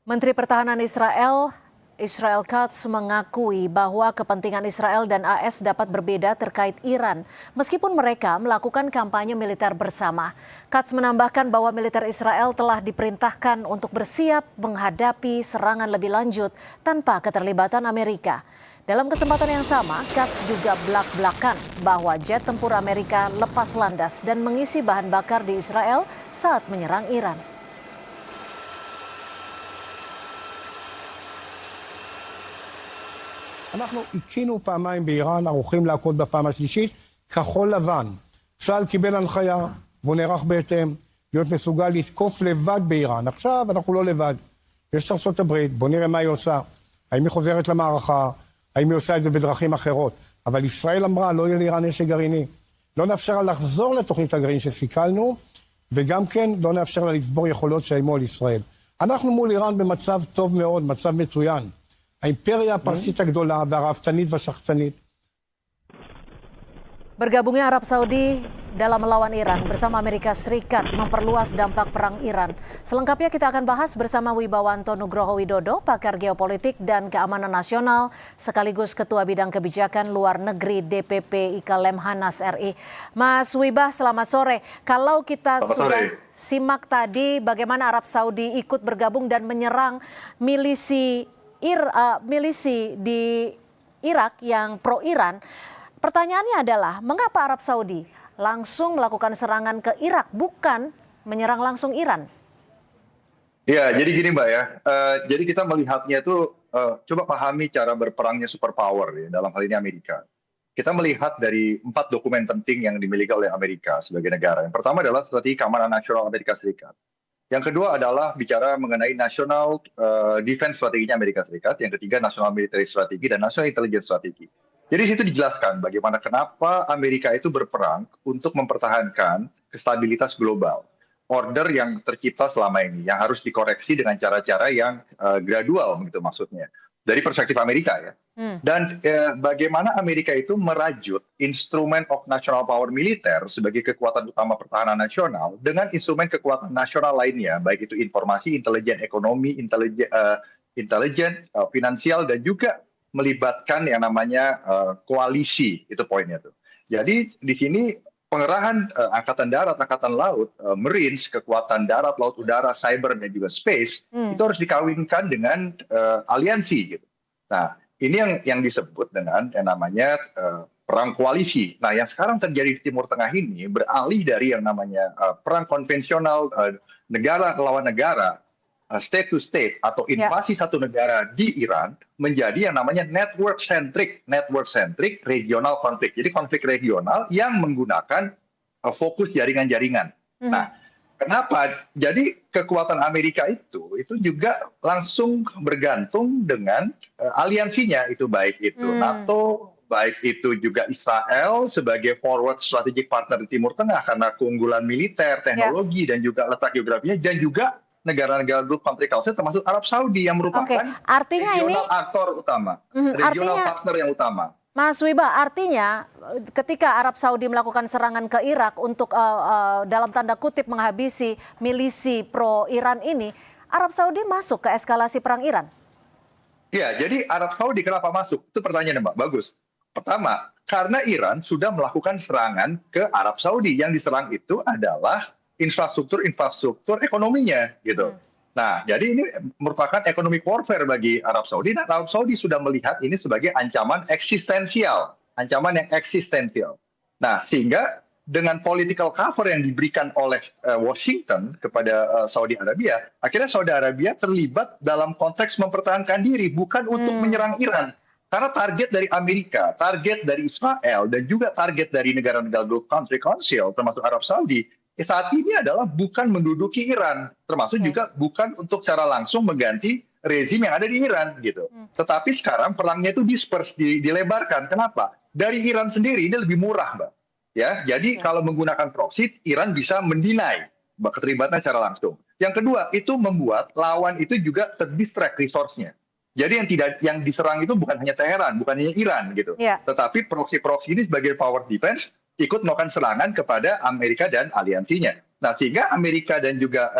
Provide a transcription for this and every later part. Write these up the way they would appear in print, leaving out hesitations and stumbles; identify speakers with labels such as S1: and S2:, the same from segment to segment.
S1: Menteri Pertahanan Israel Katz mengakui bahwa kepentingan Israel dan AS dapat berbeda terkait Iran, meskipun mereka melakukan kampanye militer bersama. Katz menambahkan bahwa militer Israel telah diperintahkan untuk bersiap menghadapi serangan lebih lanjut tanpa keterlibatan Amerika. Dalam kesempatan yang sama, Katz juga belak-belakan bahwa jet tempur Amerika lepas landas dan mengisi bahan bakar di Israel saat menyerang Iran.
S2: אנחנו עיקינו פעמיים באיראן, ערוכים להכות בפעם השלישית, כחול לבן. צה"ל קיבל הנחיה, והוא נערך בהתאם, להיות מסוגל לתקוף לבד באיראן. עכשיו אנחנו לא לבד. יש את ארצות הברית, בוא נראה מה היא עושה. האם היא חוזרת למערכה, האם היא עושה את זה בדרכים אחרות. אבל ישראל אמרה, לא יהיה לאיראן נשק גרעיני. לא נאפשר לה לחזור לתוכנית הגרעין שסיכלנו, וגם כן לא נאפשר לה לצבור יכולות שאיימו על ישראל. אנחנו מול איראן במצב טוב מאוד, מצב מצוין. האימפריה הפרסית הגדולה והרהבתנית והשחצנית.
S1: Bergabungnya Arab Saudi dalam melawan Iran bersama Amerika Serikat memperluas dampak perang Iran. Selengkapnya kita akan bahas bersama Wibawanto Nugroho Widodo, pakar geopolitik dan keamanan nasional, sekaligus Ketua Bidang Kebijakan Luar Negeri DPP IKA Lemhanas RI. Mas Wibah, selamat sore. Kalau kita sudah simak tadi bagaimana Arab Saudi ikut bergabung dan menyerang milisi di Irak yang pro-Iran. Pertanyaannya adalah, mengapa Arab Saudi langsung melakukan serangan ke Irak, bukan menyerang langsung Iran?
S3: Ya, jadi gini Mbak ya, jadi kita melihatnya itu, coba pahami cara berperangnya superpower ya, dalam hal ini Amerika. Kita melihat dari 4 dokumen penting yang dimiliki oleh Amerika sebagai negara. Yang pertama adalah strategi keamanan nasional Amerika Serikat. Yang kedua adalah bicara mengenai national defense strateginya Amerika Serikat. Yang ketiga national military strategi dan national intelligence strategi. Jadi di situ dijelaskan bagaimana kenapa Amerika itu berperang untuk mempertahankan stabilitas global. Order yang tercipta selama ini yang harus dikoreksi dengan cara-cara yang gradual gitu maksudnya. Dari perspektif Amerika ya. Dan bagaimana Amerika itu merajut instrumen of national power militer sebagai kekuatan utama pertahanan nasional dengan instrumen kekuatan nasional lainnya, baik itu informasi, intelijen ekonomi, intelijen finansial, dan juga melibatkan yang namanya koalisi, itu poinnya tuh. Jadi di sini pengerahan angkatan darat, angkatan laut, marines, kekuatan darat, laut, udara, cyber, dan juga space, itu harus dikawinkan dengan aliansi gitu. Nah, ini yang disebut dengan yang namanya perang koalisi. Nah, yang sekarang terjadi di Timur Tengah ini beralih dari yang namanya perang konvensional negara lawan negara, state to state atau invasi satu negara di Iran menjadi yang namanya network centric regional konflik. Jadi konflik regional yang menggunakan fokus jaringan-jaringan. Nah, kenapa? Jadi kekuatan Amerika itu juga langsung bergantung dengan aliansinya, itu baik itu NATO, baik itu juga Israel sebagai forward strategic partner di Timur Tengah karena keunggulan militer, teknologi, dan juga letak geografinya, dan juga negara-negara grup country council termasuk Arab Saudi yang merupakan regional aktor utama, regional partner yang utama.
S1: Mas Wibah, artinya ketika Arab Saudi melakukan serangan ke Irak untuk dalam tanda kutip menghabisi milisi pro-Iran ini, Arab Saudi masuk ke eskalasi perang Iran?
S3: Ya, jadi Arab Saudi kenapa masuk? Itu pertanyaan Mbak, bagus. Pertama, karena Iran sudah melakukan serangan ke Arab Saudi. Yang diserang itu adalah infrastruktur ekonominya gitu. Nah, jadi ini merupakan economic warfare bagi Arab Saudi, dan Arab Saudi sudah melihat ini sebagai ancaman yang eksistensial. Nah, sehingga dengan political cover yang diberikan oleh Washington kepada Saudi Arabia, akhirnya Saudi Arabia terlibat dalam konteks mempertahankan diri, bukan untuk menyerang Iran. Karena target dari Amerika, target dari Israel, dan juga target dari negara-negara Gulf Country Council, termasuk Arab Saudi, saat ini adalah bukan menduduki Iran, termasuk juga bukan untuk secara langsung mengganti rezim yang ada di Iran gitu. Tetapi sekarang perangnya itu dilebarkan. Kenapa? Dari Iran sendiri ini lebih murah, Mbak. Ya, jadi kalau menggunakan proxy, Iran bisa mendinai keterlibatan secara langsung. Yang kedua, itu membuat lawan itu juga terdistract resource-nya. Jadi yang diserang itu bukan hanya Teheran, bukan hanya Iran gitu. Tetapi proxy ini sebagai power defense ikut melakukan serangan kepada Amerika dan aliansinya. Nah, sehingga Amerika dan juga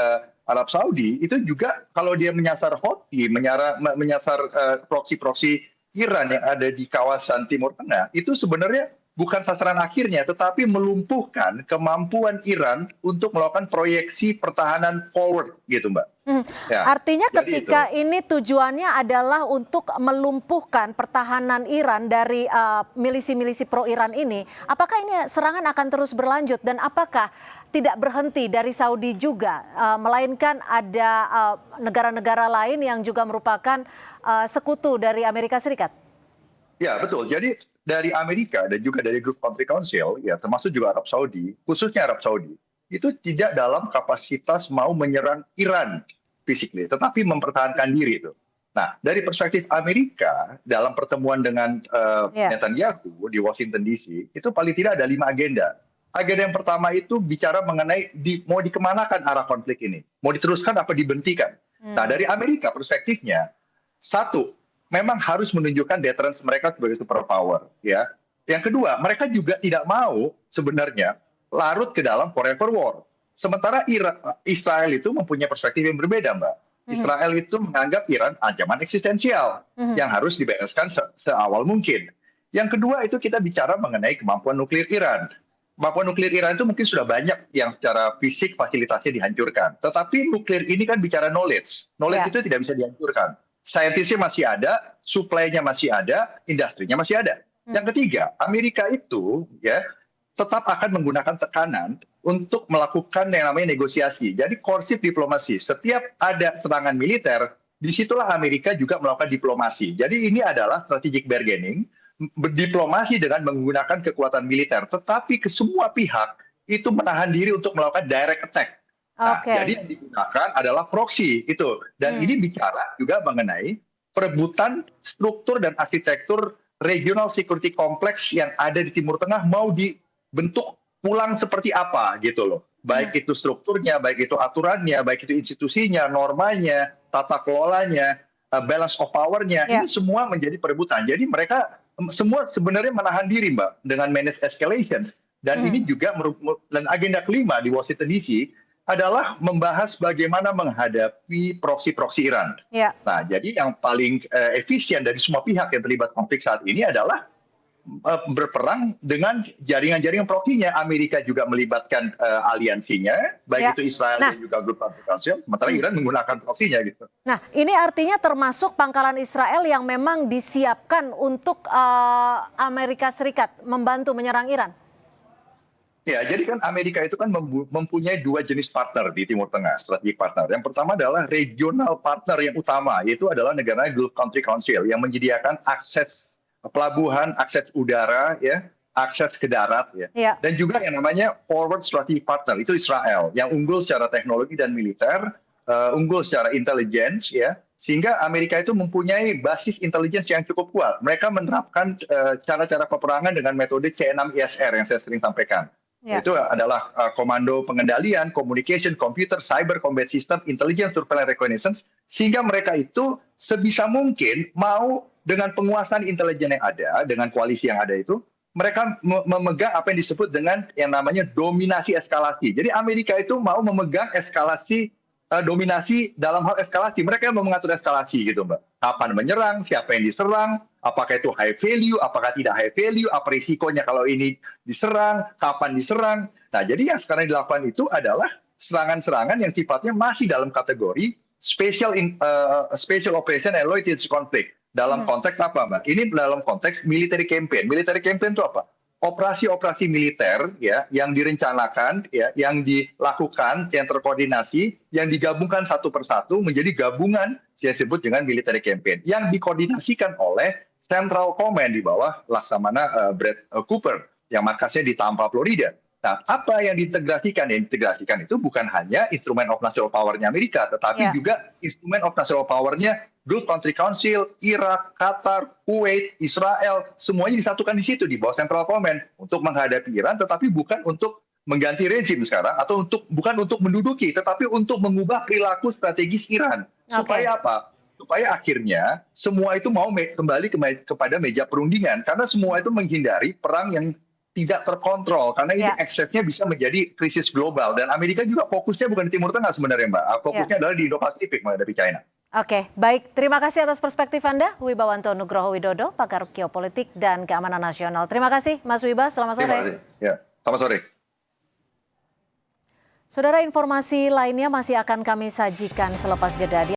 S3: Arab Saudi itu juga kalau dia menyasar Houthi, menyasar proksi-proksi Iran yang ada di kawasan Timur Tengah, itu sebenarnya bukan sasaran akhirnya, tetapi melumpuhkan kemampuan Iran untuk melakukan proyeksi pertahanan forward, gitu, Mbak. Ya,
S1: Artinya
S3: jadi
S1: ketika
S3: itu.
S1: ini tujuannya adalah untuk melumpuhkan pertahanan Iran dari milisi-milisi pro-Iran ini, apakah ini serangan akan terus berlanjut dan apakah tidak berhenti dari Saudi juga, melainkan ada negara-negara lain yang juga merupakan sekutu dari Amerika Serikat?
S3: Ya, betul. Jadi dari Amerika dan juga dari Gulf Country Council, ya termasuk juga Arab Saudi, khususnya Arab Saudi, itu tidak dalam kapasitas mau menyerang Iran physically, tetapi mempertahankan diri itu. Nah, dari perspektif Amerika, dalam pertemuan dengan Netanyahu di Washington DC, itu paling tidak ada 5 agenda. Agenda yang pertama itu bicara mengenai mau dikemanakan arah konflik ini. Mau diteruskan apa dibentikan. Nah, dari Amerika perspektifnya, satu, memang harus menunjukkan deterrence mereka sebagai superpower. Ya. Yang kedua, mereka juga tidak mau sebenarnya larut ke dalam forever war. Sementara Israel itu mempunyai perspektif yang berbeda, Mbak. Israel itu menganggap Iran ancaman eksistensial yang harus dibereskan seawal mungkin. Yang kedua itu kita bicara mengenai kemampuan nuklir Iran. Kemampuan nuklir Iran itu mungkin sudah banyak yang secara fisik fasilitasnya dihancurkan. Tetapi nuklir ini kan bicara knowledge. Knowledge itu tidak bisa dihancurkan. Saintisnya masih ada, supply-nya masih ada, industrinya masih ada. Yang ketiga, Amerika itu ya tetap akan menggunakan tekanan untuk melakukan yang namanya negosiasi. Jadi korsif diplomasi. Setiap ada serangan militer, disitulah Amerika juga melakukan diplomasi. Jadi ini adalah strategic bargaining, berdiplomasi dengan menggunakan kekuatan militer. Tetapi ke semua pihak itu menahan diri untuk melakukan direct attack. Nah, jadi yang digunakan adalah proksi itu. Dan ini bicara juga mengenai perebutan struktur dan arsitektur regional security complex yang ada di Timur Tengah mau dibentuk pulang seperti apa gitu loh. Baik itu strukturnya, baik itu aturannya, baik itu institusinya, normanya, tata kelolanya, balance of power-nya, ini semua menjadi perebutan. Jadi mereka semua sebenarnya menahan diri, Mbak, dengan manage escalation. Dan ini juga dan agenda kelima di Washington DC adalah membahas bagaimana menghadapi proksi-proksi Iran. Nah, jadi yang paling efisien dari semua pihak yang terlibat konflik saat ini adalah berperang dengan jaringan-jaringan proksinya. Amerika juga melibatkan aliansinya, baik itu Israel dan juga Gulf Country Council, sementara Iran menggunakan proksinya gitu.
S1: Nah, ini artinya termasuk pangkalan Israel yang memang disiapkan untuk Amerika Serikat membantu menyerang Iran.
S3: Ya, jadi kan Amerika itu kan mempunyai 2 jenis partner di Timur Tengah, strategic partner. Yang pertama adalah regional partner yang utama, yaitu adalah negara Gulf Country Council yang menyediakan akses pelabuhan, akses udara, ya, akses ke darat, ya. Dan juga yang namanya forward strategic partner, itu Israel, yang unggul secara teknologi dan militer, unggul secara intelligence, ya, sehingga Amerika itu mempunyai basis intelligence yang cukup kuat. Mereka menerapkan cara-cara peperangan dengan metode C6ISR yang saya sering sampaikan. Itu adalah komando pengendalian, communication, computer, cyber combat system, intelligence, surveillance, reconnaissance, sehingga mereka itu sebisa mungkin mau dengan penguasaan intelijen yang ada, dengan koalisi yang ada itu, mereka memegang apa yang disebut dengan yang namanya dominasi eskalasi. Jadi Amerika itu mau memegang eskalasi, dominasi dalam hal eskalasi. Mereka yang mau mengatur eskalasi gitu, Mbak. Kapan menyerang, siapa yang diserang, apakah itu high value, apakah tidak high value, apa risikonya kalau ini diserang, kapan diserang. Nah, jadi yang sekarang dilakukan itu adalah serangan-serangan yang sifatnya masih dalam kategori special operation and low intensity conflict. Dalam konteks apa, Mbak? Ini dalam konteks military campaign. Military campaign itu apa? Operasi-operasi militer ya yang direncanakan, ya, yang dilakukan, yang terkoordinasi, yang digabungkan satu persatu menjadi gabungan yang disebut dengan military campaign yang dikoordinasikan oleh Central Command di bawah Laksamana Brad Cooper yang markasnya di Tampa, Florida. Nah, apa yang diintegrasikan? Yang diintegrasikan itu bukan hanya instrumen of national power-nya Amerika, tetapi juga instrumen of national power-nya Gulf Country Council, Irak, Qatar, Kuwait, Israel, semuanya disatukan di situ di bawah Central Command untuk menghadapi Iran, tetapi bukan untuk mengganti rezim sekarang atau bukan untuk menduduki, tetapi untuk mengubah perilaku strategis Iran. Supaya apa? Supaya akhirnya semua itu mau kembali kepada meja perundingan, karena semua itu menghindari perang yang tidak terkontrol karena ini eksesnya bisa menjadi krisis global dan Amerika juga fokusnya bukan di Timur Tengah sebenarnya Mbak, fokusnya adalah di Indo-Pasifik menghadapi China.
S1: Oke, baik. Terima kasih atas perspektif Anda, Wibawanto Nugroho Widodo, pakar geopolitik dan keamanan nasional. Terima kasih, Mas Wiba. Selamat sore.
S3: Terima kasih. Ya, selamat sore.
S1: Saudara, informasi lainnya masih akan kami sajikan selepas jeda.